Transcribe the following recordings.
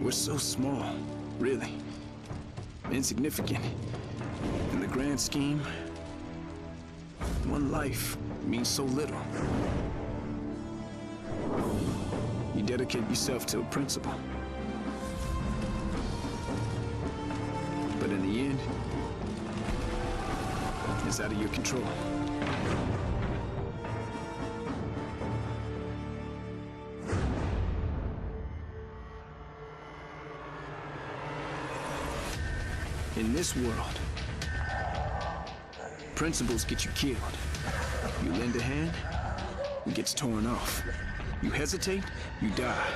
We're so small, really. Insignificant. In the grand scheme, one life means so little. You dedicate yourself to a principle. But in the end, it's out of your control. In this world, principles get you killed. You lend a hand, it gets torn off. You hesitate, you die.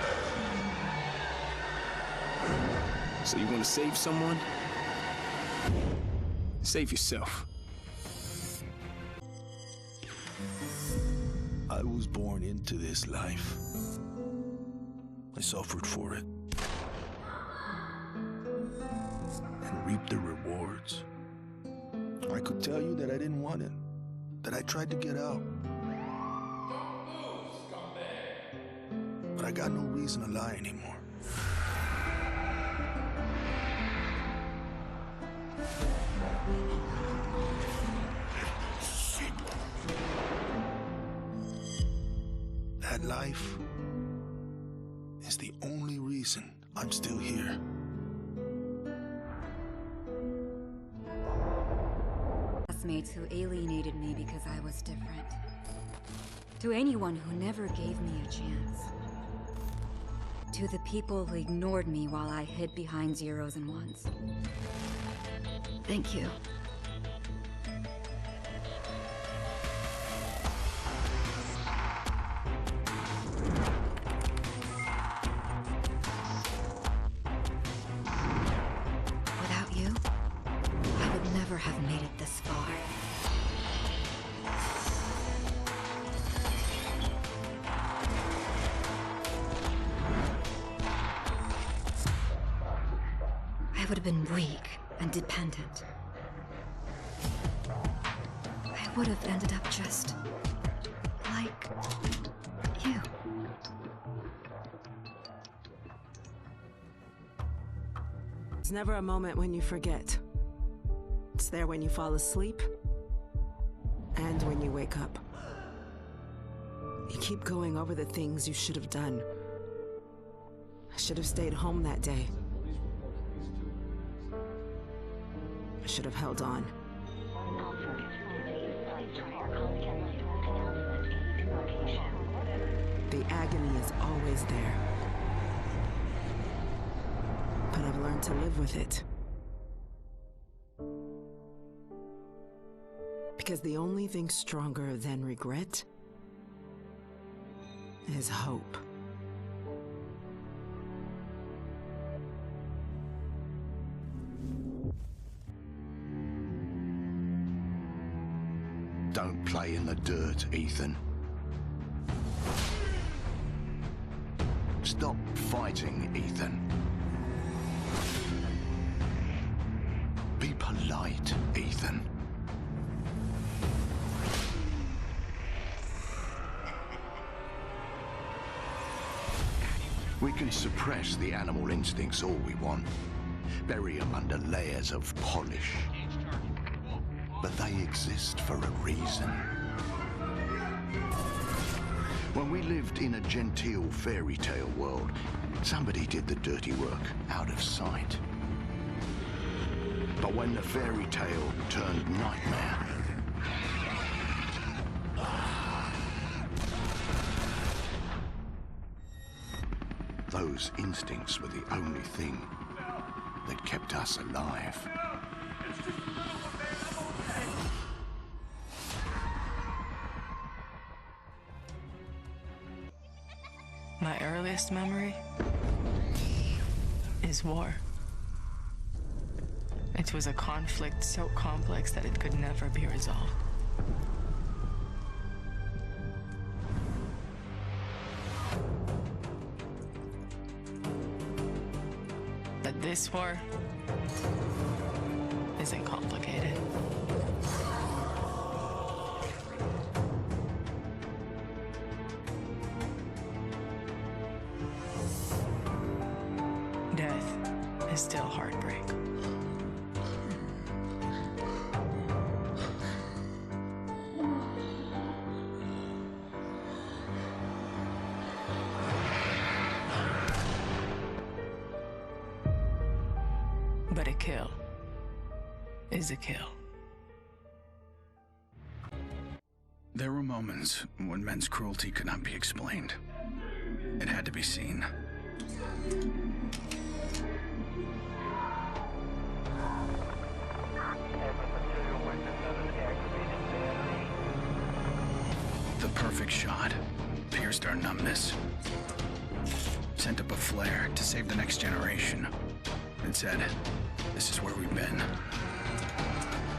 So you want to save someone? Save yourself. I was born into this life. I suffered for it. And reaped the rewards. I could tell you that I didn't want it. That I tried to get out. But I got no reason to lie anymore. That life is the only reason I'm still here. Classmates who alienated me because I was different. To anyone who never gave me a chance. To the people who ignored me while I hid behind zeros and ones. Thank you. Without you, I would never have made it this far. I would have been weak and dependent. I would have ended up just like you. There's never a moment when you forget. It's there when you fall asleep and when you wake up. You keep going over the things you should have done. I should have stayed home that day. I should have held on. The agony is always there. But I've learned to live with it. Because the only thing stronger than regret is hope. Don't play in the dirt, Ethan. Stop fighting, Ethan. Be polite, Ethan. We can suppress the animal instincts all we want, bury them under layers of polish. But they exist for a reason. When we lived in a genteel fairy tale world, somebody did the dirty work out of sight. But when the fairy tale turned nightmare, those instincts were the only thing that kept us alive. My earliest memory is war. It was a conflict so complex that it could never be resolved. But this war isn't complicated. Death is still heartbreak. But a kill is a kill. There were moments when men's cruelty could not be explained. It had to be seen. The perfect shot pierced our numbness. Sent up a flare to save the next generation. It said, "This is where we've been.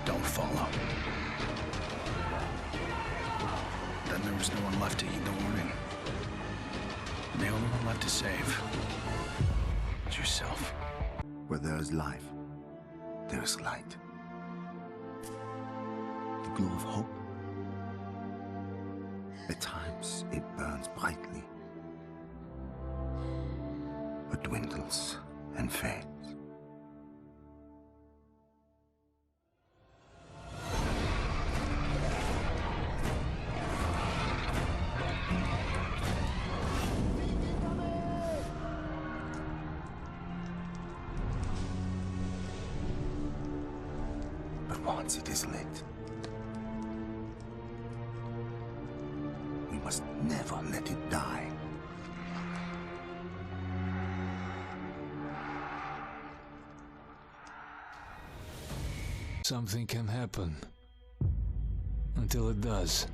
Don't follow." Then there was no one left to heed the warning. And the only one left to save is yourself. Where there is life, there is light. The glow of hope. At times, it burns brightly, but dwindles and fades. But once it is lit, we must never let it die. Something can happen. Until it does.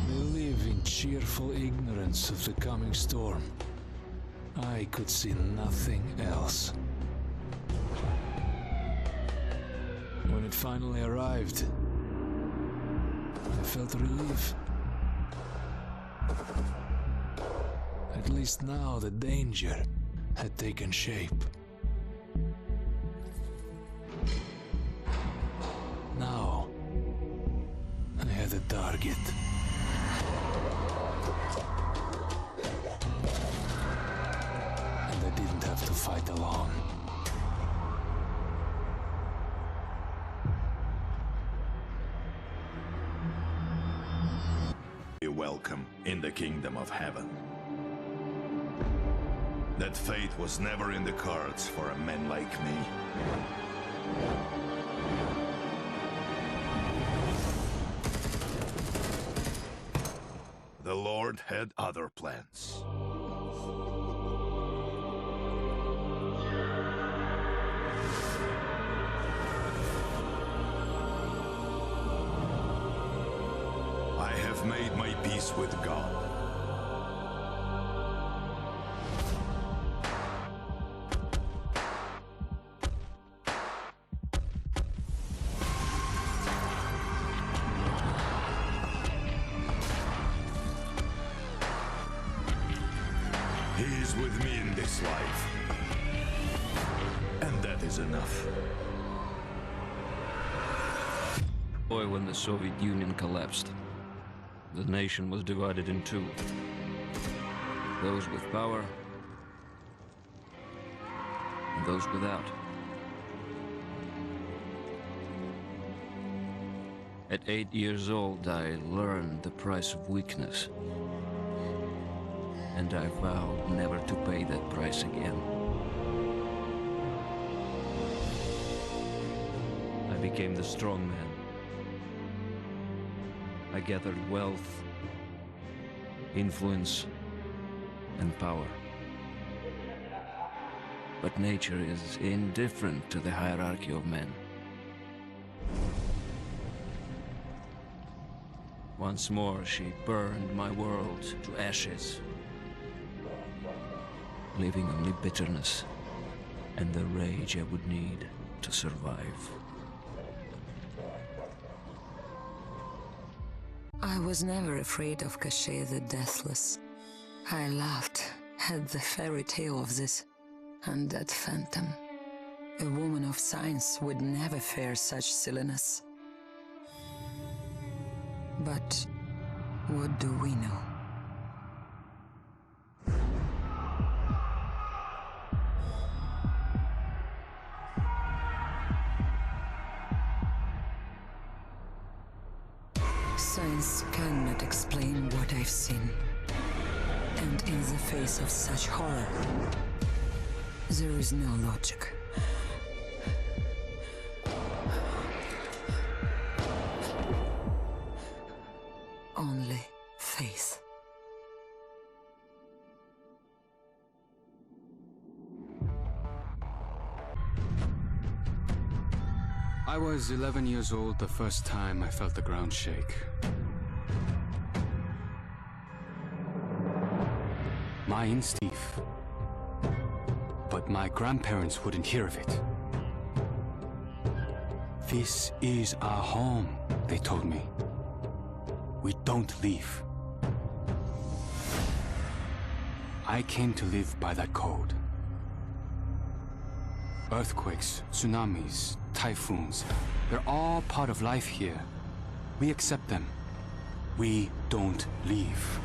They live in cheerful ignorance of the coming storm. I could see nothing else. When it finally arrived, I felt relief. At least now the danger had taken shape. Now, I had a target. And I didn't have to fight alone. Be welcome in the kingdom of heaven. That fate was never in the cards for a man like me. The Lord had other plans. I have made my peace with God. He is with me in this life. And that is enough. Boy, when the Soviet Union collapsed, the nation was divided in two. Those with power and those without. At 8 years old, I learned the price of weakness. And I vowed never to pay that price again. I became the strong man. I gathered wealth, influence, and power. But nature is indifferent to the hierarchy of men. Once more, she burned my world to ashes, leaving only bitterness and the rage I would need to survive. I was never afraid of Cachet the Deathless. I laughed at the fairy tale of this undead phantom. A woman of science would never fear such silliness. But what do we know? Science cannot explain what I've seen. And in the face of such horror, there is no logic. Only faith. I was 11 years old the first time I felt the ground shake. My instinct, but my grandparents wouldn't hear of it. This is our home, they told me. We don't leave. I came to live by that code. Earthquakes, tsunamis, typhoons, they're all part of life here. We accept them. We don't leave.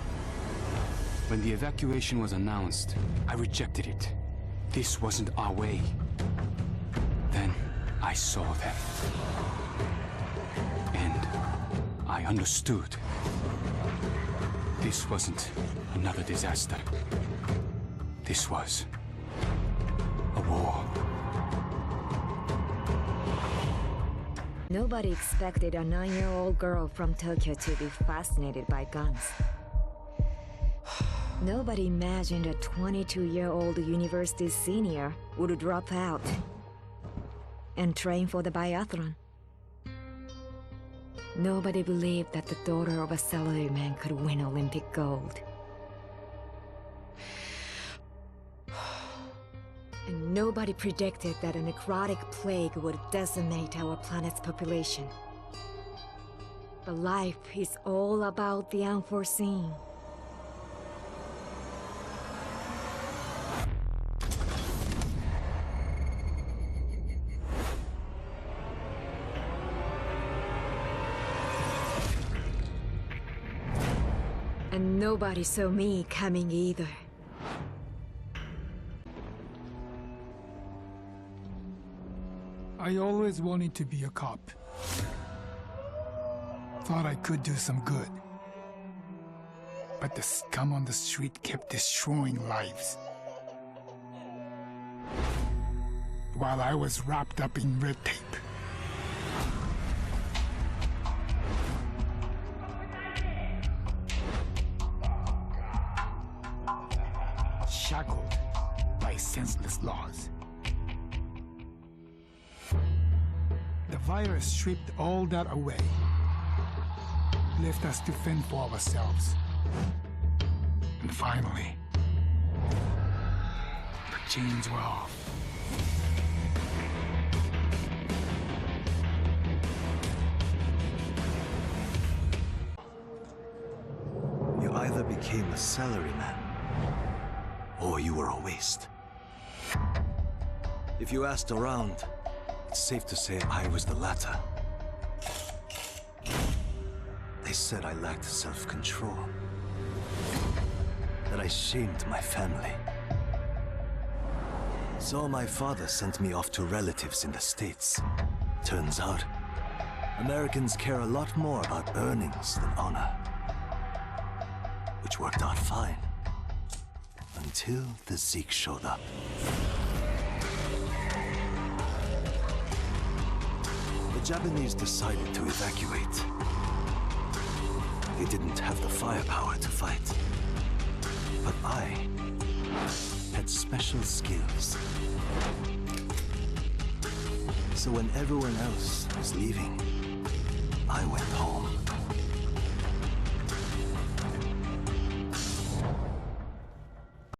When the evacuation was announced, I rejected it. This wasn't our way. Then I saw them. And I understood. This wasn't another disaster. This was a war. Nobody expected a 9-year-old girl from Tokyo to be fascinated by guns. Nobody imagined a 22-year-old university senior would drop out and train for the biathlon. Nobody believed that the daughter of a salaryman could win Olympic gold. And nobody predicted that a necrotic plague would decimate our planet's population. But life is all about the unforeseen. And nobody saw me coming either. I always wanted to be a cop. Thought I could do some good. But the scum on the street kept destroying lives. While I was wrapped up in red tape. Shackled by senseless laws. The virus stripped all that away, left us to fend for ourselves. And finally, the chains were off. You either became a salaryman, or you were a waste. If you asked around, it's safe to say I was the latter. They said I lacked self-control, that I shamed my family. So my father sent me off to relatives in the States. Turns out, Americans care a lot more about earnings than honor. Which worked out fine. Until the Zeke showed up. The Japanese decided to evacuate. They didn't have the firepower to fight. But I had special skills. So when everyone else was leaving, I went home.